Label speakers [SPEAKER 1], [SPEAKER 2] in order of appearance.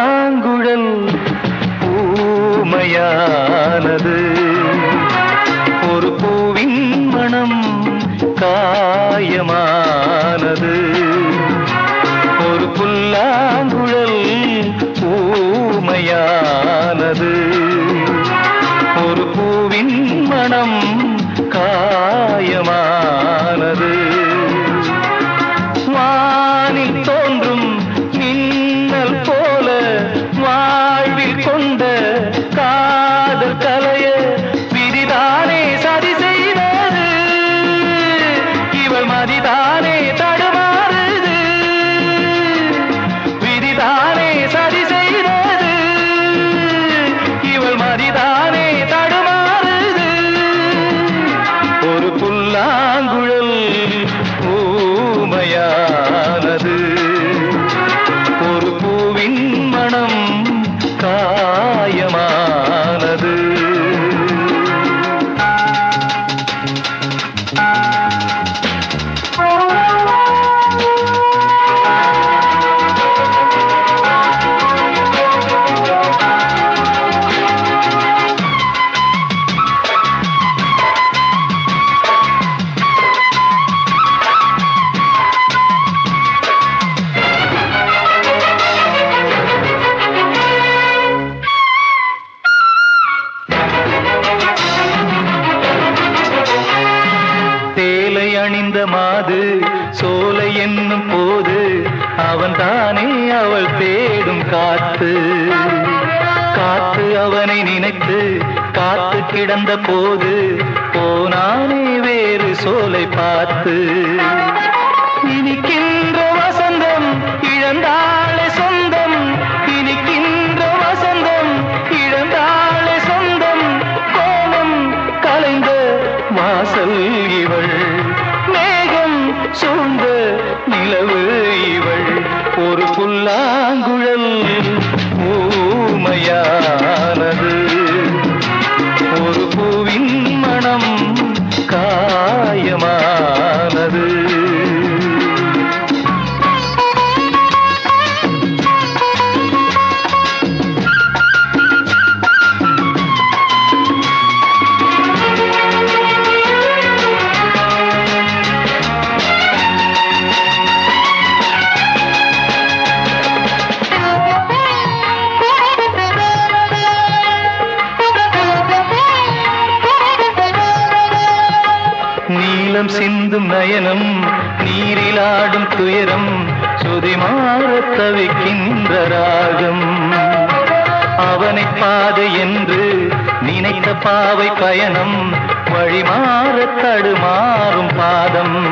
[SPEAKER 1] புல்லாங்குழல் ஊமையானது. ஒரு பூவின் மனம் காயமானது. ஒரு புல்லாங்குழல் ஊமையானது. ஒரு பூவின் மனம் காயமானது. வானில் தோன்றும் மின்னல் போல வாழ்வில் கொண்ட காதல் கலைய விதிதானே சதி செய்தது. இவள் மதிதானே தடுமாறுது. விதிதானே சதி செய்தது. இவள் மதிதானே தடுமாறுது. ஒரு புல்லாங்குழல் ஊமையானது. ஒரு பூவின் மனம் காயமானது. அணிந்த மாது சோலை என்னும் போது அவன் தானே அவள் தேடும் காத்து. காத்து அவனை நினைத்து காத்து கிடந்த போது போனானே வேறு சோலை பார்த்து. இனிக்கின்ற வசந்தம் இழந்தாளே சொந்தம். இனிக்கின்ற வசந்தம் இழந்தாளே சொந்தம். கோலம் கலைந்த வாசல் இவள். சூழ்ந்த நிலவு இவள். ஒரு புல்லாங்குழல் ஊமையானது. ஒரு பூவின் மனம் காயமானது. நீலம் சிந்தும் நயனம் நீரிலாடும் துயரம் சுதிமாற தவிக்கின்ற ராகம். அவனை பாதை என்று நினைத்த பாவை பயணம் வழிமாற தடுமாறும் பாதம்.